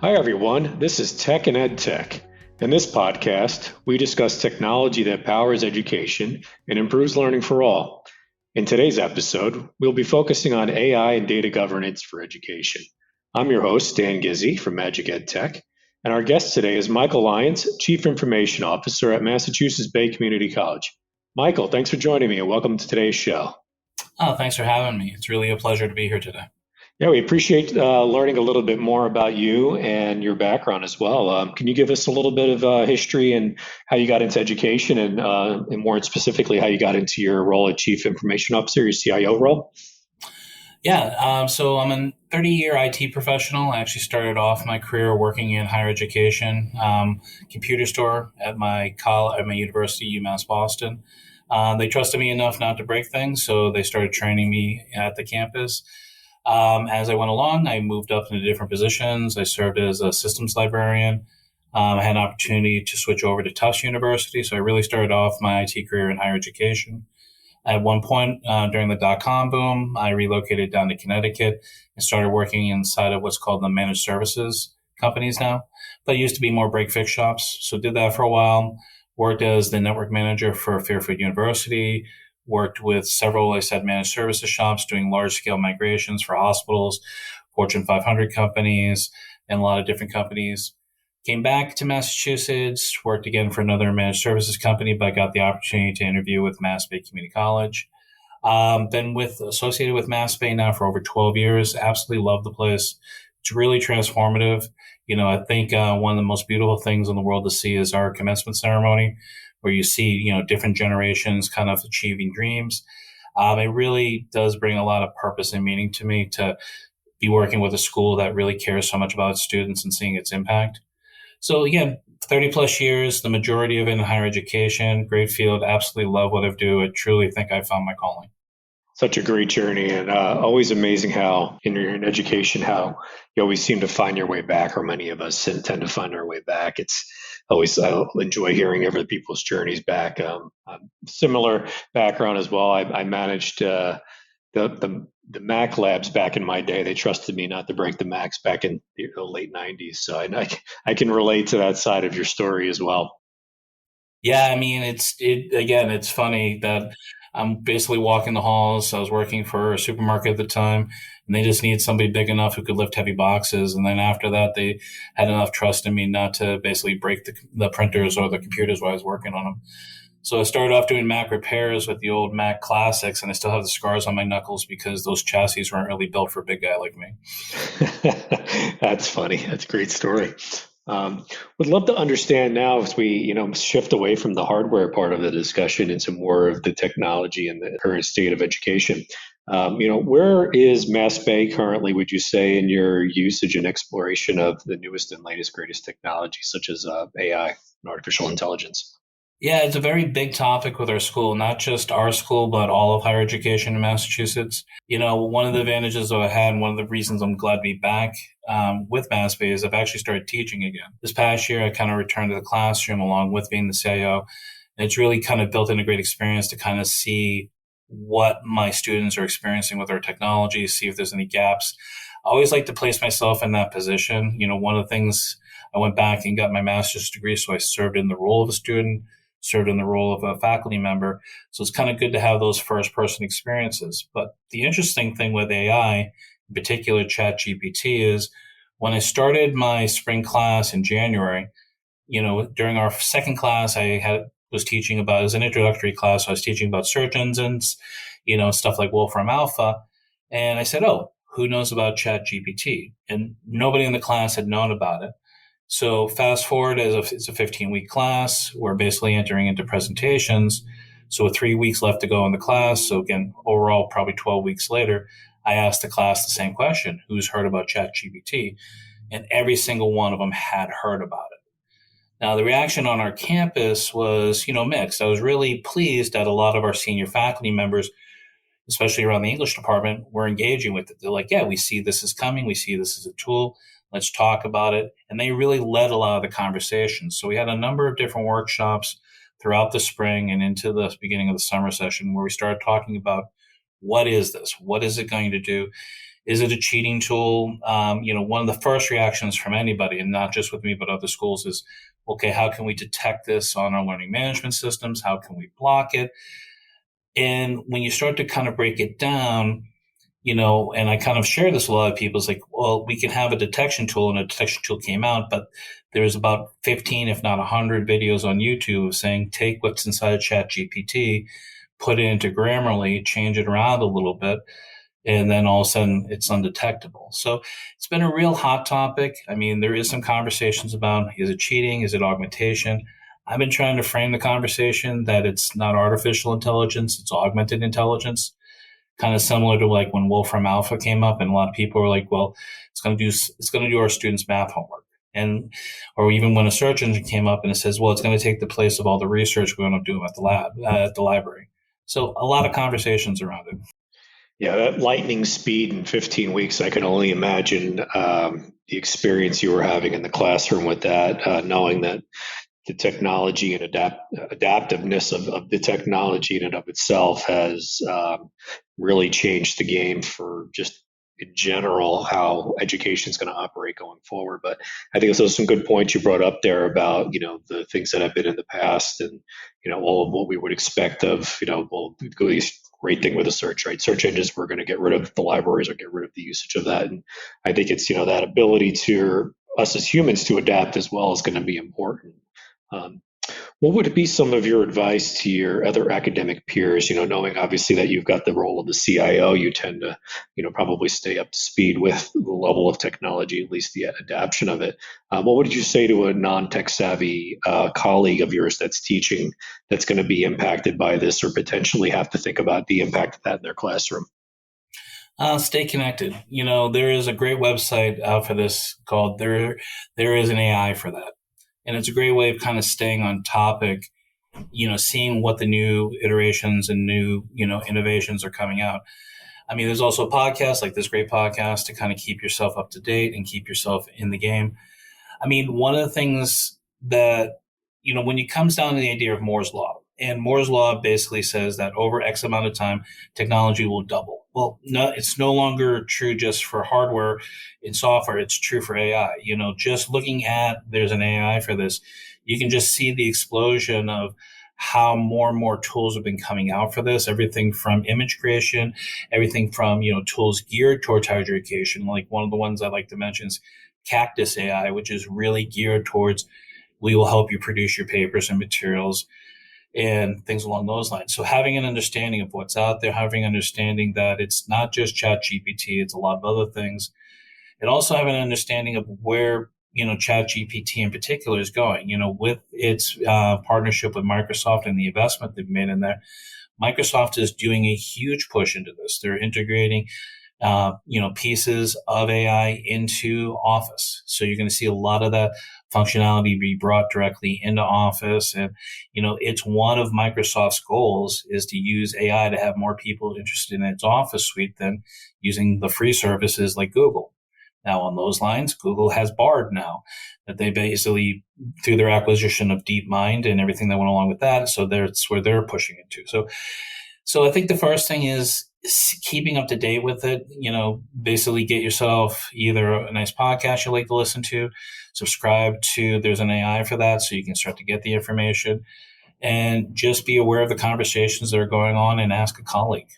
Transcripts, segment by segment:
Hi, everyone. This is Tech and Ed Tech. In this podcast, we discuss technology that powers education and improves learning for all. In today's episode, we'll be focusing on AI and data governance for education. I'm your host, Dan Gizzi from Magic Ed Tech, and our guest today is Michael Lyons, Chief Information Officer at MassBay Community College. Michael, thanks for joining me and welcome to today's show. Oh, thanks for having me. It's really a pleasure to be here today. Yeah, we appreciate learning a little bit more about you and your background as well. Can you give us a little bit of history and how you got into education and more specifically, how you got into your role as Chief Information Officer, your CIO role? So I'm a 30-year IT professional. I actually started off my career working in higher education, computer store at my university, UMass Boston. They trusted me enough not to break things, so they started training me at the campus. As I went along, I moved up into different positions. I served as a systems librarian. I had an opportunity to switch over to Tufts University, so I really started off my IT career in higher education. At one point during the dot-com boom, I relocated down to Connecticut and started working inside of what's called the managed services companies now. But it used to be more break-fix shops, so did that for a while. Worked as the network manager for Fairfield University, worked with several, managed services shops doing large-scale migrations for hospitals, Fortune 500 companies, and a lot of different companies. Came back to Massachusetts, worked again for another managed services company, but got the opportunity to interview with MassBay Community College. Been associated with MassBay now for over 12 years. Absolutely love the place. It's really transformative. I think one of the most beautiful things in the world to see is our commencement ceremony, where you see, different generations kind of achieving dreams. It really does bring a lot of purpose and meaning to me to be working with a school that really cares so much about its students and seeing its impact. So again, 30 plus years, the majority of it in higher education, great field, absolutely love what I do. I truly think I found my calling. Such a great journey, and always amazing how in education, how you always seem to find your way back, or many of us tend to find our way back. It's always, I enjoy hearing other people's journeys back. Similar background as well. I managed the Mac labs back in my day. They trusted me not to break the Macs back in the late 90s. So I can relate to that side of your story as well. Yeah, I mean, it's funny that I'm basically walking the halls. I was working for a supermarket at the time, and they just needed somebody big enough who could lift heavy boxes. And then after that, they had enough trust in me not to basically break the printers or the computers while I was working on them. So I started off doing Mac repairs with the old Mac classics, and I still have the scars on my knuckles because those chassis weren't really built for a big guy like me. That's funny. That's a great story. Would love to understand now as we, shift away from the hardware part of the discussion into more of the technology and the current state of education. Where is MassBay currently, would you say, in your usage and exploration of the newest and latest, greatest technology, such as AI and artificial intelligence? Yeah, it's a very big topic with our school, not just our school, but all of higher education in Massachusetts. One of the advantages that I had, and one of the reasons I'm glad to be back with MassBay is I've actually started teaching again. This past year, I kind of returned to the classroom along with being the CIO. And it's really kind of built in a great experience to kind of see what my students are experiencing with our technology, see if there's any gaps. I always like to place myself in that position. One of the things, I went back and got my master's degree, so I served in the role of a student, served in the role of a faculty member. So it's kind of good to have those first person experiences. But the interesting thing with AI, in particular ChatGPT, is when I started my spring class in January, during our second class, was teaching about, as an introductory class, I was teaching about search engines, stuff like Wolfram Alpha. And I said, oh, who knows about ChatGPT? And nobody in the class had known about it. So fast forward, it's a 15-week class. We're basically entering into presentations. So with 3 weeks left to go in the class, so again, overall, probably 12 weeks later, I asked the class the same question: who's heard about ChatGPT? And every single one of them had heard about it. Now, the reaction on our campus was, mixed. I was really pleased that a lot of our senior faculty members, especially around the English department, were engaging with it. They're like, yeah, we see this is coming. We see this as a tool. Let's talk about it. And they really led a lot of the conversation. So we had a number of different workshops throughout the spring and into the beginning of the summer session where we started talking about, what is this? What is it going to do? Is it a cheating tool? One of the first reactions from anybody, and not just with me, but other schools, is, okay, how can we detect this on our learning management systems? How can we block it? And when you start to kind of break it down, and I kind of share this with a lot of people, it's like, well, we can have a detection tool, and a detection tool came out, but there's about 15, if not 100 videos on YouTube saying, take what's inside of Chat GPT, put it into Grammarly, change it around a little bit, and then all of a sudden it's undetectable. So it's been a real hot topic. I mean, there is some conversations about, is it cheating? Is it augmentation? I've been trying to frame the conversation that it's not artificial intelligence, it's augmented intelligence. Kind of similar to like when Wolfram Alpha came up, and a lot of people were like, well, it's going to do our students' math homework. And, or even when a search engine came up and it says, well, it's going to take the place of all the research we're going to do at the lab, at the library. So a lot of conversations around it. Yeah, that lightning speed in 15 weeks, I can only imagine the experience you were having in the classroom with that, knowing that the technology and adaptiveness of the technology in and of itself has really changed the game for just in general how education is going to operate going forward. But I think those are some good points you brought up there about the things that have been in the past, and all of what we would expect of well, great thing with a search, right? Search engines, we're going to get rid of the libraries or get rid of the usage of that, and I think it's that ability to us as humans to adapt as well is going to be important. Um, what would be some of your advice to your other academic peers? Knowing obviously that you've got the role of the CIO, you tend to, probably stay up to speed with the level of technology, at least the adaption of it. What would you say to a non-tech savvy colleague of yours that's teaching, that's going to be impacted by this, or potentially have to think about the impact of that in their classroom? Stay connected. There is a great website out for this called There is an AI for that. And it's a great way of kind of staying on topic, seeing what the new iterations and new, innovations are coming out. I mean, there's also a podcast like this great podcast to kind of keep yourself up to date and keep yourself in the game. I mean, one of the things that, when it comes down to the idea of Moore's Law, and Moore's Law basically says that over X amount of time, technology will double. Well, no, it's no longer true just for hardware and software. It's true for AI. Just looking at there's an AI for this, you can just see the explosion of how more and more tools have been coming out for this. Everything from image creation, everything from, tools geared towards higher education. Like one of the ones I like to mention is Cactus AI, which is really geared towards, we will help you produce your papers and materials and things along those lines. So having an understanding of what's out there, having an understanding that it's not just Chat GPT, it's a lot of other things. And also having an understanding of where, Chat GPT in particular is going, with its partnership with Microsoft and the investment they've made in there. Microsoft is doing a huge push into this. They're integrating pieces of AI into Office. So you're going to see a lot of that functionality be brought directly into Office. And, it's one of Microsoft's goals is to use AI to have more people interested in its Office suite than using the free services like Google. Now, on those lines, Google has Bard now that they basically, through their acquisition of DeepMind and everything that went along with that. So that's where they're pushing into. So I think the first thing is keeping up to date with it. Basically get yourself either a nice podcast you like to listen to, subscribe to There's an AI for that, so you can start to get the information, and just be aware of the conversations that are going on and ask a colleague.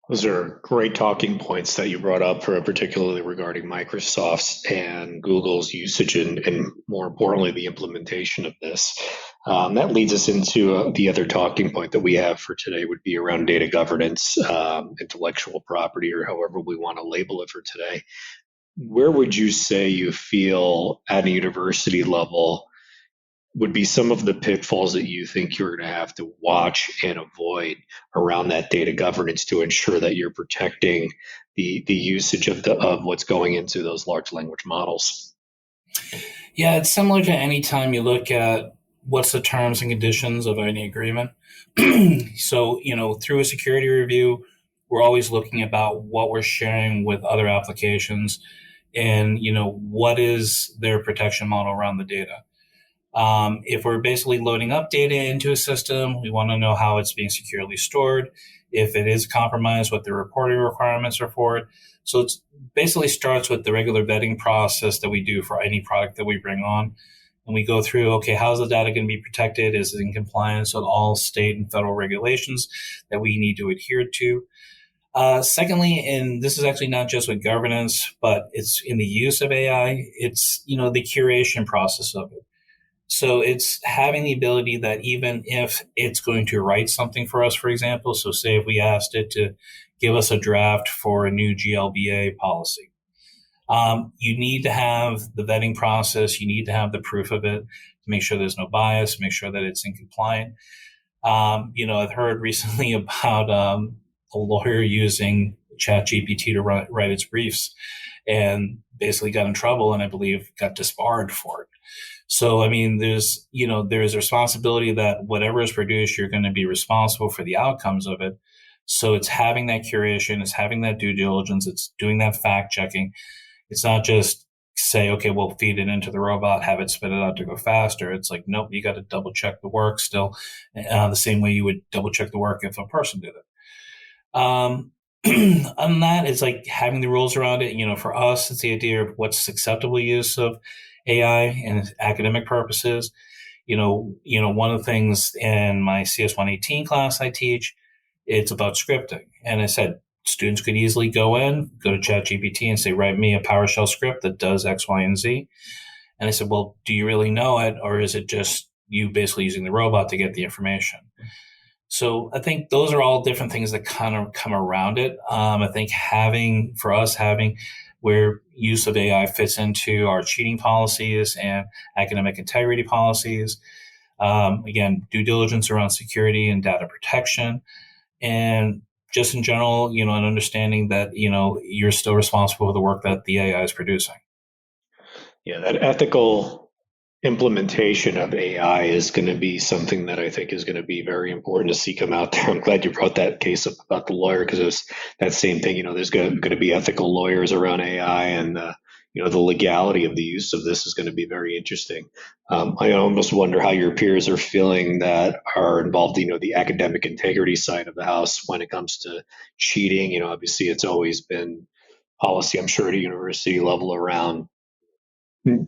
Those are great talking points that you brought up, particularly regarding Microsoft's and Google's usage and more importantly, the implementation of this. That leads us into the other talking point that we have for today would be around data governance, intellectual property, or however we want to label it for today. Where would you say you feel at a university level would be some of the pitfalls that you think you're going to have to watch and avoid around that data governance to ensure that you're protecting the usage of what's going into those large language models? Yeah, it's similar to any time you look at what's the terms and conditions of any agreement. So, through a security review, we're always looking about what we're sharing with other applications and, what is their protection model around the data. If we're basically loading up data into a system, we want to know how it's being securely stored. if it is compromised, what the reporting requirements are for it. So it basically starts with the regular vetting process that we do for any product that we bring on. And we go through, okay, how's the data going to be protected? Is it in compliance with all state and federal regulations that we need to adhere to? Secondly, and this is actually not just with governance, but it's in the use of AI, it's, the curation process of it. So it's having the ability that even if it's going to write something for us, for example, so say if we asked it to give us a draft for a new GLBA policy, you need to have the vetting process. You need to have the proof of it to make sure there's no bias, make sure that it's in compliant. I've heard recently about a lawyer using ChatGPT to write its briefs and basically got in trouble and I believe got disbarred for it. So, I mean, there's a responsibility that whatever is produced, you're going to be responsible for the outcomes of it. So it's having that curation, it's having that due diligence, it's doing that fact checking. It's not just say, okay, we'll feed it into the robot, have it spit it out to go faster. It's like, nope, you got to double check the work still, the same way you would double check the work if a person did it. On that, it's like having the rules around it. For us, it's the idea of what's acceptable use of AI in academic purposes. One of the things in my CS118 class I teach, it's about scripting. And I said, students could easily go to ChatGPT and say, write me a PowerShell script that does X, Y, and Z. And I said, well, do you really know it? Or is it just you basically using the robot to get the information? So I think those are all different things that kind of come around it. I think having where use of AI fits into our cheating policies and academic integrity policies. Again, due diligence around security and data protection. And just in general, an understanding that, you're still responsible for the work that the AI is producing. Yeah, that ethical implementation of AI is going to be something that I think is going to be very important to see come out there. I'm glad you brought that case up about the lawyer because it was that same thing. There's going to be ethical lawyers around AI, and the legality of the use of this is going to be very interesting. I almost wonder how your peers are feeling that are involved, the academic integrity side of the house when it comes to cheating. Obviously, it's always been policy, I'm sure, at a university level around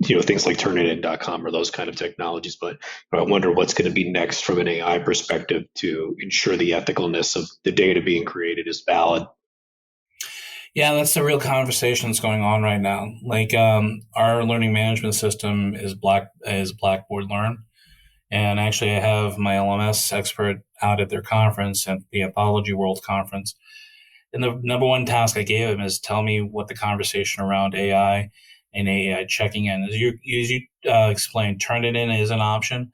things like turnitin.com or those kind of technologies. But I wonder what's going to be next from an AI perspective to ensure the ethicalness of the data being created is valid. Yeah, that's the real conversation that's going on right now. Like our learning management system is Blackboard Learn. And actually, I have my LMS expert out at their conference, at the Anthology World Conference. And the number one task I gave him is tell me what the conversation around AI and AI checking in. As you explained, Turnitin is an option.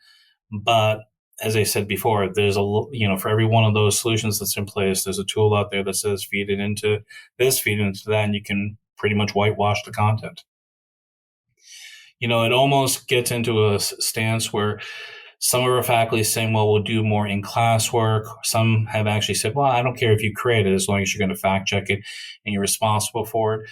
But as I said before, there's for every one of those solutions that's in place, there's a tool out there that says feed it into this, feed it into that, and you can pretty much whitewash the content. It almost gets into a stance where some of our faculty is saying, well, we'll do more in classwork. Some have actually said, well, I don't care if you create it as long as you're going to fact check it and you're responsible for it.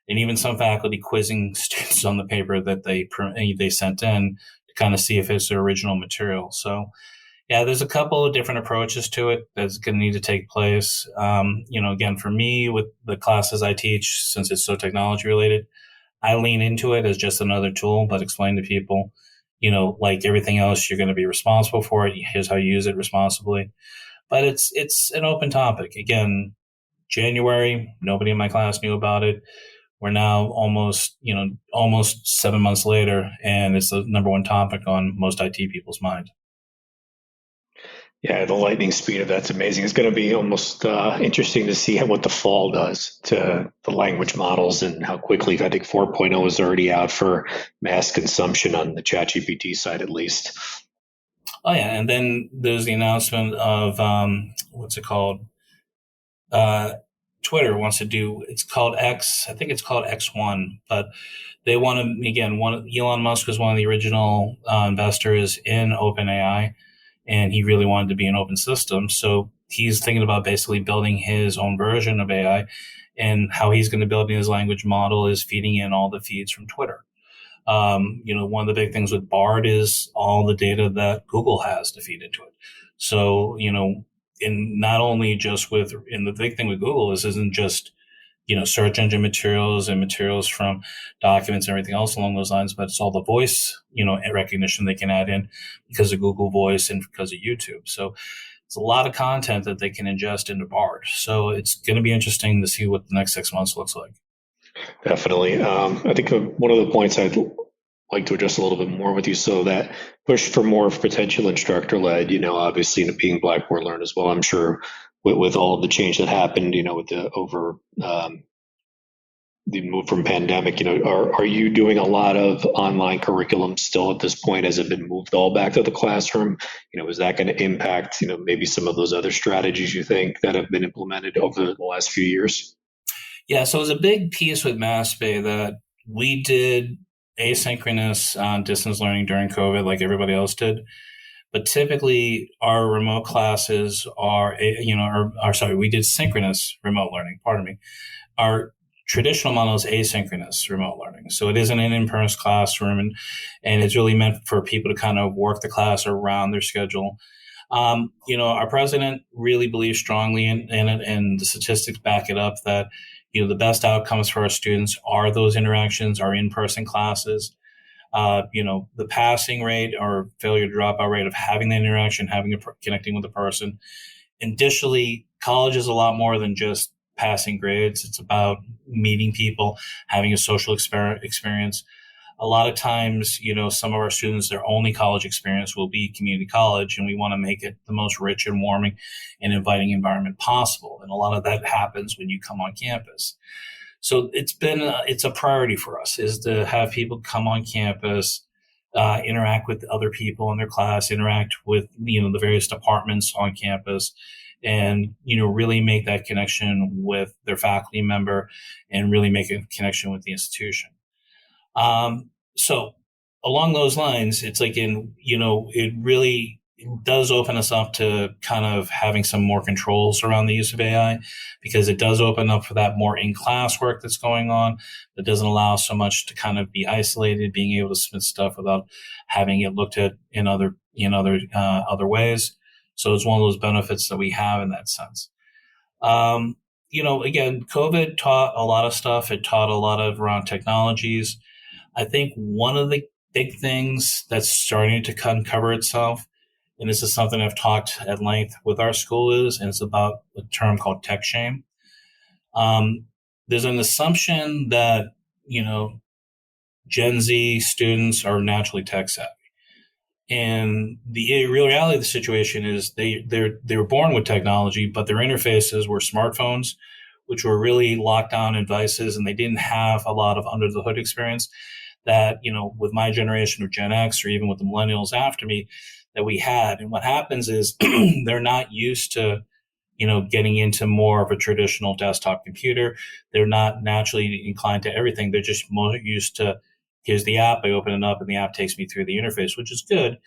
And even some faculty quizzing students on the paper that they sent in to kind of see if it's their original material. So, yeah, there's a couple of different approaches to it that's going to need to take place. Again, for me, with the classes I teach, since it's so technology related, I lean into it as just another tool, but explain to people, like everything else, you're going to be responsible for it. Here's how you use it responsibly. But it's an open topic. Again, January, nobody in my class knew about it. We're now almost 7 months later, and it's the number one topic on most IT people's mind. Yeah, the lightning speed of that's amazing. It's going to be almost interesting to see what the fall does to the language models and how quickly. I think 4.0 is already out for mass consumption on the ChatGPT side, at least. Oh yeah, and then there's the announcement of what's it called? Twitter wants to do. It's called X. I think it's called X1, but they want to again. Elon Musk was one of the original investors in OpenAI. And he really wanted to be an open system. So he's thinking about basically building his own version of AI. And how he's going to build his language model is feeding in all the feeds from Twitter. One of the big things with Bard is all the data that Google has to feed into it. So, in not only just with, and the big thing with Google is isn't just, search engine materials and materials from documents and everything else along those lines, but it's all the voice, recognition they can add in because of Google Voice and because of YouTube. So it's a lot of content that they can ingest into BARD. So it's going to be interesting to see what the next 6 months looks like. Definitely. I think one of the points I'd like to address a little bit more with you, so that push for more potential instructor led, obviously being Blackboard Learn as well. I'm sure with all of the change that happened, with the move from pandemic, are you doing a lot of online curriculum still at this point? Has it been moved all back to the classroom? Is that going to impact, maybe some of those other strategies you think that have been implemented over the last few years? Yeah, so it was a big piece with MassBay that we did asynchronous distance learning during COVID like everybody else did. But typically our remote classes are, we did synchronous remote learning, pardon me. Our traditional model is asynchronous remote learning. So it isn't an in-person classroom, and it's really meant for people to kind of work the class around their schedule. Our president really believes strongly in it, and the statistics back it up that, the best outcomes for our students are those interactions, are in-person classes. The passing rate or failure to dropout rate of having the interaction, connecting with the person. Additionally, college is a lot more than just passing grades. It's about meeting people, having a social experience. A lot of times, some of our students, their only college experience will be community college, and we want to make it the most rich and warming and inviting environment possible. And a lot of that happens when you come on campus. So it's a priority for us is to have people come on campus, interact with other people in their class, interact with, the various departments on campus, and, really make that connection with their faculty member and really make a connection with the institution. So along those lines, it's like it really does open us up to kind of having some more controls around the use of AI, because it does open up for that more in-class work that's going on that doesn't allow so much to kind of be isolated, being able to submit stuff without having it looked at in other ways. So it's one of those benefits that we have in that sense. Again, COVID taught a lot of stuff. It taught a lot of around technologies. I think one of the big things that's starting to uncover itself, and this is something I've talked at length with our school, and it's about a term called tech shame. There's an assumption that, Gen Z students are naturally tech savvy. And the real reality of the situation is they were born with technology, but their interfaces were smartphones, which were really locked down devices, and they didn't have a lot of under the hood experience that, with my generation of Gen X or even with the millennials after me that we had. And what happens is they're not used to, getting into more of a traditional desktop computer. They're not naturally inclined to everything. They're just more used to, here's the app, I open it up and the app takes me through the interface, which is good.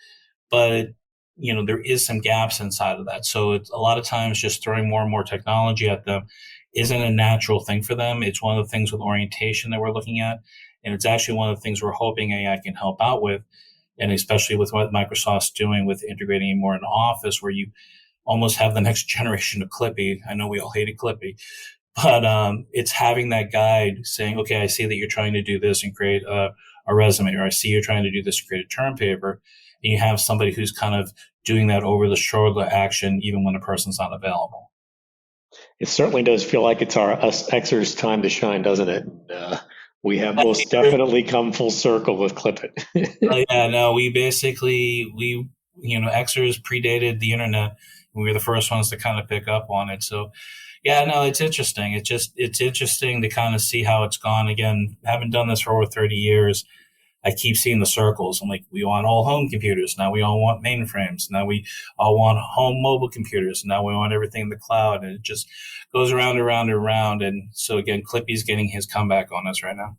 But, there is some gaps inside of that. So it's a lot of times just throwing more and more technology at them isn't a natural thing for them. It's one of the things with orientation that we're looking at. And it's actually one of the things we're hoping AI can help out with. And especially with what Microsoft's doing with integrating more into Office, where you almost have the next generation of Clippy. I know we all hated Clippy, but it's having that guide saying, okay, I see that you're trying to do this and create a resume, or I see you're trying to do this and create a term paper. And you have somebody who's kind of doing that over the shoulder action, even when a person's not available. It certainly does feel like it's us Xers' time to shine, doesn't it? We have most definitely come full circle with Clip It. Yeah, no, Xers predated the internet. We were the first ones to kind of pick up on it. So, yeah, no, it's interesting. It's interesting to kind of see how it's gone. Again, haven't done this for over 30 years. I keep seeing the circles. I'm like, we want all home computers. Now we all want mainframes. Now we all want home mobile computers. Now we want everything in the cloud. And it just goes around and around and around. And so again, Clippy's getting his comeback on us right now.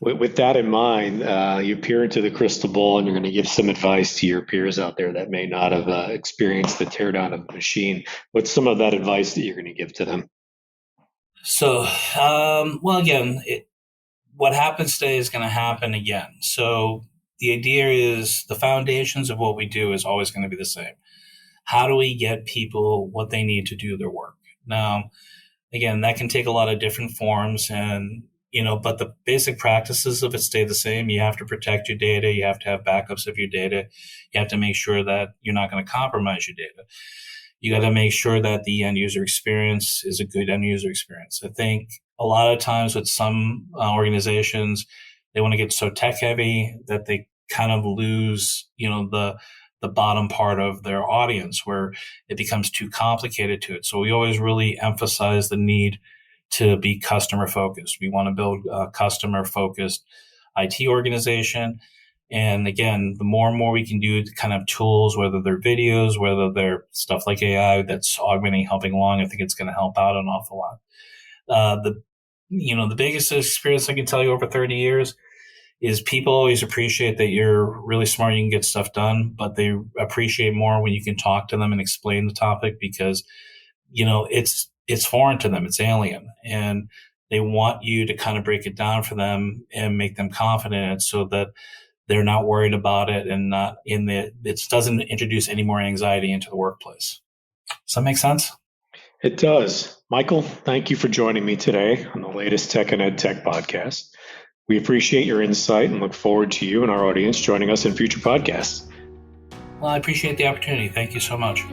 With that in mind, you peer into the crystal ball and you're going to give some advice to your peers out there that may not have experienced the teardown of the machine. What's some of that advice that you're going to give to them? So, again, what happens today is going to happen again. So the idea is the foundations of what we do is always going to be the same. How do we get people what they need to do their work? Now, again, that can take a lot of different forms, and but the basic practices of it stay the same. You have to protect your data. You have to have backups of your data. You have to make sure that you're not going to compromise your data. You got to make sure that the end user experience is a good end user experience. I think a lot of times with some organizations, they want to get so tech heavy that they kind of lose, the bottom part of their audience, where it becomes too complicated to it. So we always really emphasize the need to be customer focused. We want to build a customer focused IT organization. And again, the more and more we can do kind of tools, whether they're videos, whether they're stuff like AI that's augmenting, helping along, I think it's going to help out an awful lot. The biggest experience I can tell you over 30 years is people always appreciate that you're really smart, you can get stuff done, but they appreciate more when you can talk to them and explain the topic, because, it's foreign to them, it's alien, and they want you to kind of break it down for them and make them confident in it so that they're not worried about it and it doesn't introduce any more anxiety into the workplace. Does that make sense? It does. Michael, thank you for joining me today on the latest Tech and Ed Tech podcast. We appreciate your insight and look forward to you and our audience joining us in future podcasts. Well, I appreciate the opportunity. Thank you so much.